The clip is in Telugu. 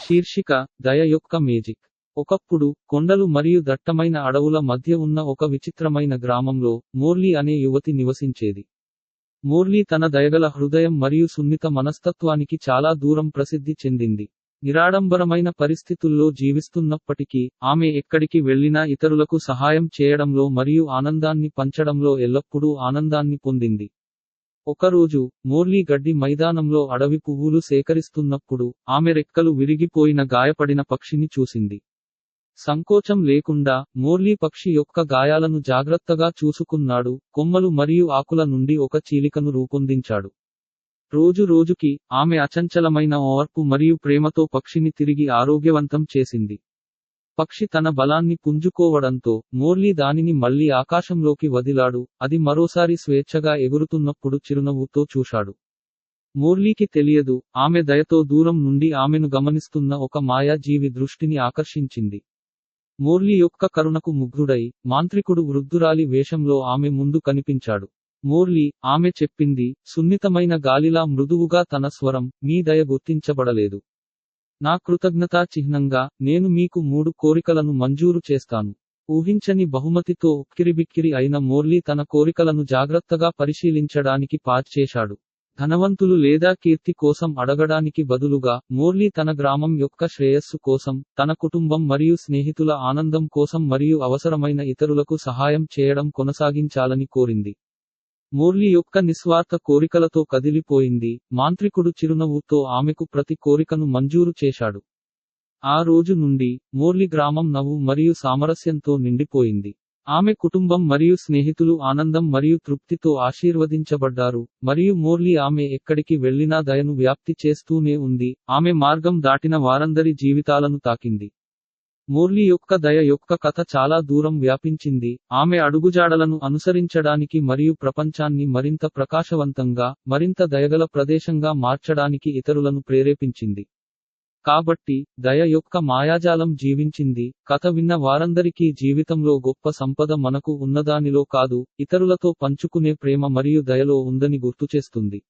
శీర్షిక దయ యొక్క మేజిక్. ఒకప్పుడు కొండలు మరియు దట్టమైన అడవుల మధ్య ఉన్న ఒక విచిత్రమైన గ్రామంలో మోర్లీ అనే యువతి నివసించేది. మోర్లీ తన దయగల హృదయం మరియు సున్నిత మనస్తత్వానికి చాలా దూరం ప్రసిద్ధి చెందింది. నిరాడంబరమైన పరిస్థితుల్లో జీవిస్తున్నప్పటికీ ఆమె ఎక్కడికి వెళ్లినా ఇతరులకు సహాయం చేయడంలో మరియు ఆనందాన్ని పంచడంలో ఎల్లప్పుడూ ఆనందాన్ని పొందింది. ఒకరోజు మోర్లీ గడ్డి మైదానంలో అడవి పువ్వులు సేకరిస్తున్నప్పుడు ఆమె రెక్కలు విరిగిపోయిన గాయపడిన పక్షిని చూసింది. సంకోచం లేకుండా మోర్లీ పక్షి యొక్క గాయాలను జాగ్రత్తగా చూసుకున్నాడు, కొమ్మలు మరియు ఆకుల నుండి ఒక చీలికను రూపొందించాడు. రోజు రోజుకి ఆమె అచంచలమైన ఓర్పు మరియు ప్రేమతో పక్షిని తిరిగి ఆరోగ్యవంతం చేసింది. పక్షి తన బలాన్ని పుంజుకోవడంతో మోర్లీ దానిని మళ్లీ ఆకాశంలోకి వదిలాడు. అది మరోసారి స్వేచ్ఛగా ఎగురుతున్నప్పుడు చిరునవ్వుతో చూశాడు. మోర్లీకి తెలియదు, ఆమె దయతో దూరం నుండి ఆమెను గమనిస్తున్న ఒక మాయా జీవి దృష్టిని ఆకర్షించింది. మోర్లీ యొక్క కరుణకు ముగ్ధుడై మాంత్రికుడు వృద్ధురాలి వేషంలో ఆమె ముందు కనిపించాడు. మోర్లీ, ఆమె చెప్పింది, సున్నితమైన గాలిలా మృదువుగా తన స్వరం, మీ దయ గుర్తించబడలేదు. నా కృతజ్ఞతా చిహ్నంగా నేను మీకు 3 కోరికలను మంజూరు చేస్తాను. ఊహించని బహుమతితో ఉక్కిరిబిక్కిరి అయిన మోర్లీ తన కోరికలను జాగ్రత్తగా పరిశీలించడానికి పాజ్ చేశాడు. ధనవంతులు లేదా కీర్తి కోసం అడగడానికి బదులుగా మోర్లీ తన గ్రామం యొక్క శ్రేయస్సు కోసం, తన కుటుంబం మరియు స్నేహితుల ఆనందం కోసం మరియు అవసరమైన ఇతరులకు సహాయం చేయడం కొనసాగించాలని కోరింది. మోర్లీ యొక్క నిస్వార్థ కోరికలతో కదిలిపోయింది. మాంత్రికుడు చిరునవ్వుతో ఆమెకు ప్రతి కోరికను మంజూరు చేశాడు. ఆ రోజు నుండి మోర్లీ గ్రామం నవ్వు మరియు సామరస్యంతో నిండిపోయింది. ఆమె కుటుంబం మరియు స్నేహితులు ఆనందం మరియు తృప్తితో ఆశీర్వదించబడ్డారు, మరియు మోర్లీ ఆమె ఎక్కడికి వెళ్లినా దయను వ్యాప్తి చేస్తూనే ఉంది. ఆమె మార్గం దాటిన వారందరి జీవితాలను తాకింది. మోర్లీ యొక్క దయ యొక్క కథ చాలా దూరం వ్యాపించింది. ఆమె అడుగుజాడలను అనుసరించడానికి మరియు ప్రపంచాన్ని మరింత ప్రకాశవంతంగా, మరింత దయగల ప్రదేశంగా మార్చడానికి ఇతరులను ప్రేరేపించింది. కాబట్టి దయ యొక్క మాయాజాలం జీవించింది. కథ విన్న వారందరికీ జీవితంలో గొప్ప సంపద మనకు ఉన్నదానిలో కాదు, ఇతరులతో పంచుకునే ప్రేమ మరియు దయలో ఉందని గుర్తుచేస్తుంది.